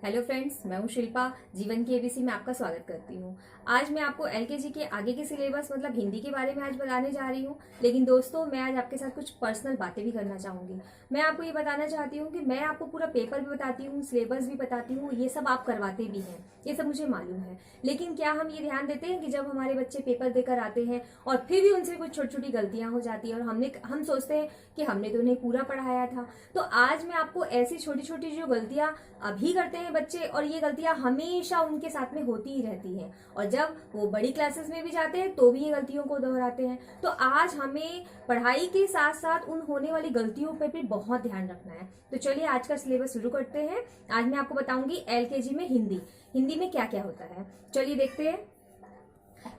Hello friends, मैं हूं शिल्पा। जीवन की एबीसी में आपका स्वागत करती हूं। आज मैं आपको एलकेजी के आगे के सिलेबस मतलब हिंदी के बारे में आज बताने जा रही हूं। लेकिन दोस्तों, मैं आज आपके साथ कुछ पर्सनल बातें भी करना चाहूंगी। मैं आपको ये बताना चाहती हूँ कि मैं आपको पूरा पेपर भी बताती हूँ, सिलेबस भी बताती हूँ, ये सब आप करवाते भी हैं, ये सब मुझे मालूम है। लेकिन क्या हम ये ध्यान देते हैं कि जब हमारे बच्चे पेपर देकर आते हैं और फिर भी उनसे कुछ छोटी छोटी गलतियां हो जाती है और हम सोचते हैं कि हमने तो उन्हें पूरा पढ़ाया था। तो आज मैं आपको ऐसी छोटी छोटी जो गलतियां अभी करते हैं बच्चे, और ये गलतियां हमेशा उनके साथ में होती ही रहती हैं, और जब वो बड़ी क्लासेस में भी जाते हैं तो भी ये गलतियों को दोहराते हैं। तो आज हमें पढ़ाई के साथ साथ उन होने वाली गलतियों पर भी बहुत ध्यान रखना है। तो चलिए आज का सिलेबस शुरू करते हैं। आज मैं आपको बताऊंगी एलकेजी में हिंदी में क्या क्या होता है। चलिए देखते हैं।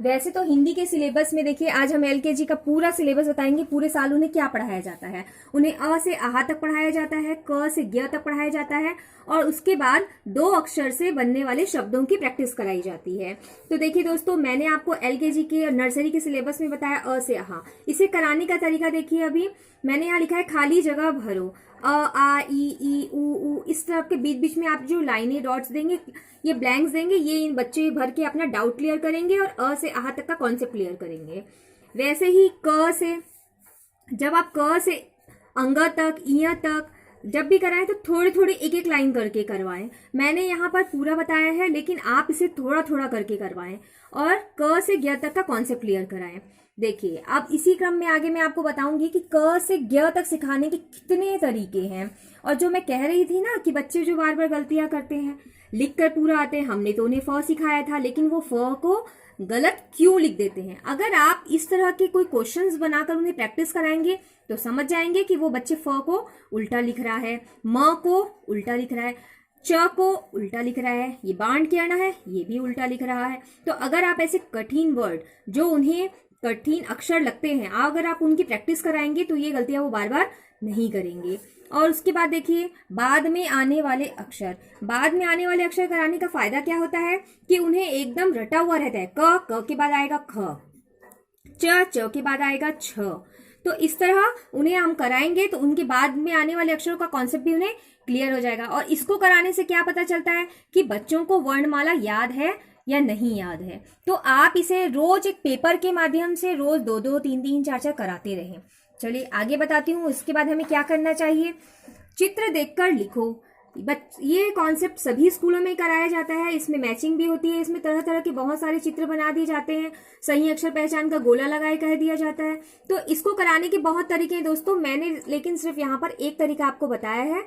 वैसे तो हिंदी के सिलेबस में देखिए, आज हम एलकेजी का पूरा सिलेबस बताएंगे। पूरे साल उन्हें क्या पढ़ाया जाता है। उन्हें अ से आहा तक पढ़ाया जाता है, क से ज्ञ तक पढ़ाया जाता है, और उसके बाद 2 अक्षर से बनने वाले शब्दों की प्रैक्टिस कराई जाती है। तो देखिए दोस्तों, मैंने आपको एलकेजी के नर्सरी के सिलेबस में बताया अ से आहा। इसे कराने का तरीका देखिए। अभी मैंने यहाँ लिखा है खाली जगह भरो। अ आ ई उ इस तरह के बीच बीच में आप जो लाइनें डॉट्स देंगे, ये ब्लैंक्स देंगे, ये इन बच्चे भर के अपना डाउट क्लियर करेंगे और अ से आहा तक का कॉन्सेप्ट क्लियर करेंगे। वैसे ही क से, जब आप क से अंग तक, इय तक जब भी कराएं तो थोड़े थोड़े एक एक लाइन करके करवाएं। मैंने यहाँ पर पूरा बताया है, लेकिन आप इसे थोड़ा थोड़ा करके करवाएं और क से ज्ञ तक का कॉन्सेप्ट क्लियर कराएं। देखिए, अब इसी क्रम में आगे मैं आपको बताऊंगी कि क से ज्ञ तक सिखाने के कितने तरीके हैं। और जो मैं कह रही थी ना कि बच्चे जो बार बार गलतियां करते हैं, लिख कर पूरा आते हैं, हमने तो उन्हें फ सिखाया था लेकिन वो फ को गलत क्यों लिख देते हैं। अगर आप इस तरह के कोई क्वेश्चंस बनाकर उन्हें प्रैक्टिस कराएंगे तो समझ जाएंगे कि वो बच्चे फ को उल्टा लिख रहा है, म को उल्टा लिख रहा है, च को उल्टा लिख रहा है, ये बाण किरण है, ये भी उल्टा लिख रहा है। तो अगर आप ऐसे कठिन वर्ड, जो उन्हें कठिन अक्षर लगते हैं, अगर आप उनकी प्रैक्टिस कराएंगे तो ये गलतियां वो बार बार नहीं करेंगे। और उसके बाद देखिए, बाद में आने वाले अक्षर। बाद में आने वाले अक्षर कराने का फायदा क्या होता है कि उन्हें एकदम रटा हुआ रहता है। क के बाद आएगा ख, च के बाद आएगा छ। तो इस तरह उन्हें हम कराएंगे तो उनके बाद में आने वाले अक्षरों का कॉन्सेप्ट भी उन्हें क्लियर हो जाएगा। और इसको कराने से क्या पता चलता है कि बच्चों को वर्णमाला याद है या नहीं याद है। तो आप इसे रोज एक पेपर के माध्यम से रोज 2-2, 3-3, 4-4 कराते रहें। चलिए आगे बताती हूँ। इसके बाद हमें क्या करना चाहिए। चित्र देखकर लिखो। ये कॉन्सेप्ट सभी स्कूलों में कराया जाता है। इसमें मैचिंग भी होती है। इसमें तरह तरह के बहुत सारे चित्र बना दिए जाते हैं। सही अक्षर पहचान का गोला लगाए कह दिया जाता है। तो इसको कराने के बहुत तरीके हैं दोस्तों। मैंने लेकिन सिर्फ यहाँ पर एक तरीका आपको बताया है,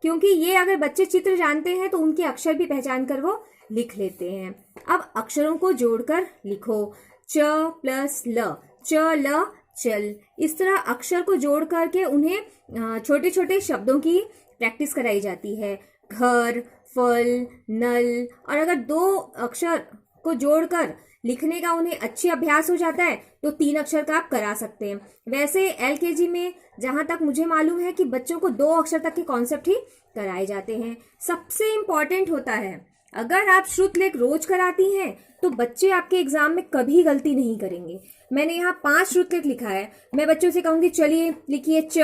क्योंकि ये अगर बच्चे चित्र जानते हैं तो उनके अक्षर भी पहचान कर वो लिख लेते हैं। अब अक्षरों को जोड़कर लिखो। च प्लस ल, च ल चल। इस तरह अक्षर को जोड़ करके उन्हें छोटे छोटे शब्दों की प्रैक्टिस कराई जाती है। घर, फल, नल। और अगर 2 अक्षर को जोड़कर लिखने का उन्हें अच्छे अभ्यास हो जाता है तो 3 अक्षर का आप करा सकते हैं। वैसे एलकेजी में जहां तक मुझे मालूम है कि बच्चों को 2 अक्षर तक के कॉन्सेप्ट ही कराए जाते हैं। सबसे इंपॉर्टेंट होता है, अगर आप श्रुत लेख रोज कराती हैं तो बच्चे आपके एग्जाम में कभी गलती नहीं करेंगे। मैंने यहाँ 5 श्रुत लेख लिखा है। मैं बच्चों से कहूंगी चलिए लिखिए च,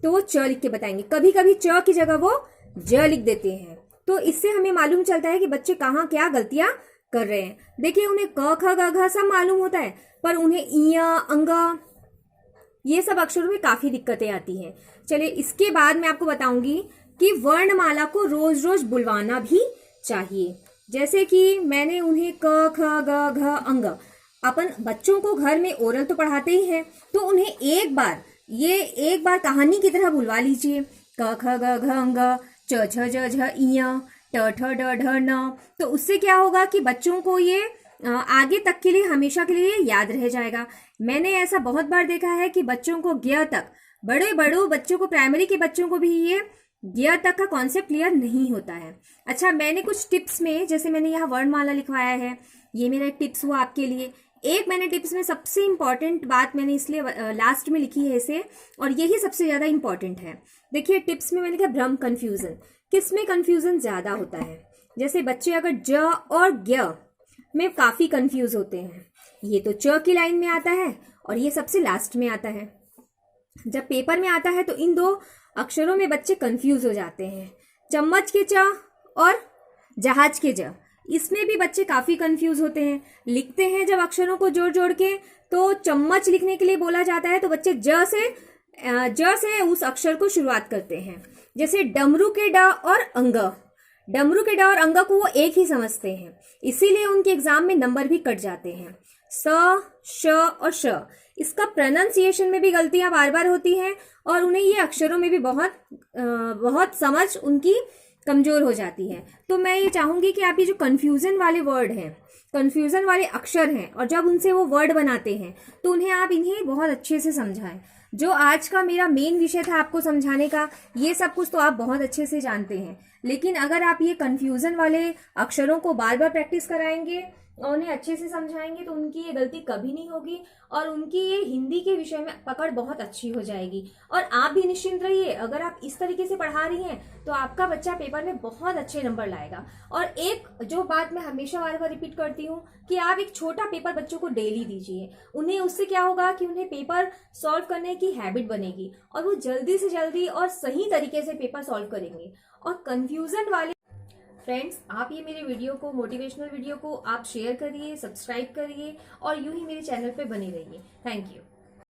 तो वो च लिख के बताएंगे। कभी कभी च की जगह वो ज लिख देते हैं। तो इससे हमें मालूम चलता है कि बच्चे कहाँ क्या गलतियां कर रहे हैं। देखिए, उन्हें क ख ग घ सब मालूम होता है, पर उन्हें इय, अंग, ये सब अक्षरों में काफी दिक्कतें आती हैं। चलिए इसके बाद मैं आपको बताऊंगी कि वर्णमाला को रोज रोज बुलवाना भी चाहिए। जैसे कि मैंने उन्हें क ख ग घ अंग, अपन बच्चों को घर में ओरल तो पढ़ाते ही हैं, तो उन्हें एक बार कहानी की तरह बुलवा लीजिए। क ख ग घ अंग, च छ ज झ इय, ट ठ ड ढ न। तो उससे क्या होगा कि बच्चों को ये आगे तक के लिए, हमेशा के लिए याद रह जाएगा। मैंने ऐसा बहुत बार देखा है कि बच्चों को ज्ञ तक, बड़े बच्चों को, प्राइमरी के बच्चों को भी ये ज्ञ तक का कॉन्सेप्ट क्लियर नहीं होता है। अच्छा, मैंने कुछ टिप्स में, जैसे मैंने यहाँ वर्णमाला लिखवाया है, ये मेरा एक टिप्स हुआ आपके लिए। एक मैंने टिप्स में सबसे इंपॉर्टेंट बात मैंने इसलिए लास्ट में लिखी है इसे, और यही सबसे ज्यादा इंपॉर्टेंट है। देखिए, टिप्स में मैंने कहा भ्रम, कंफ्यूजन। किसमें कंफ्यूजन ज्यादा होता है? जैसे बच्चे अगर ज और ज्ञ में काफी कंफ्यूज होते हैं। ये तो च की लाइन में आता है और ये सबसे लास्ट में आता है। जब पेपर में आता है तो इन 2 अक्षरों में बच्चे कंफ्यूज हो जाते हैं। चम्मच के च और जहाज के ज, इसमें भी बच्चे काफी कंफ्यूज होते हैं। लिखते हैं जब अक्षरों को जोड़ जोड़ के, तो चम्मच लिखने के लिए बोला जाता है तो बच्चे ज से उस अक्षर को शुरुआत करते हैं। जैसे डमरू के ड और अंग, डमरू के ड और अंग को वो एक ही समझते हैं, इसीलिए उनके एग्जाम में नंबर भी कट जाते हैं। स, श और श, इसका प्रोनाउंसिएशन में भी गलतियां बार बार होती हैं और उन्हें ये अक्षरों में भी बहुत समझ उनकी कमजोर हो जाती है। तो मैं ये चाहूंगी कि आप ये जो कंफ्यूजन वाले वर्ड हैं, कंफ्यूजन वाले अक्षर हैं, और जब उनसे वो वर्ड बनाते हैं तो उन्हें आप इन्हें बहुत अच्छे से समझाएं। जो आज का मेरा मेन विषय था आपको समझाने का, ये सब कुछ तो आप बहुत अच्छे से जानते हैं, लेकिन अगर आप ये कंफ्यूजन वाले अक्षरों को बार बार प्रैक्टिस कराएंगे और उन्हें अच्छे से समझाएंगे तो उनकी ये गलती कभी नहीं होगी और उनकी ये हिंदी के विषय में पकड़ बहुत अच्छी हो जाएगी। और आप भी निश्चिंत रहिए, अगर आप इस तरीके से पढ़ा रही हैं तो आपका बच्चा पेपर में बहुत अच्छे नंबर लाएगा। और एक जो बात मैं हमेशा बार बार रिपीट करती हूँ कि आप एक छोटा पेपर बच्चों को डेली दीजिए, उन्हें उससे क्या होगा कि उन्हें पेपर सॉल्व करने की हैबिट बनेगी और वो जल्दी से जल्दी और सही तरीके से पेपर सॉल्व करेंगे। और कंफ्यूजन वाले फ्रेंड्स, आप ये मेरे वीडियो को, मोटिवेशनल वीडियो को आप शेयर करिए, सब्सक्राइब करिए और यूं ही मेरे चैनल पे बने रहिए। Thank you.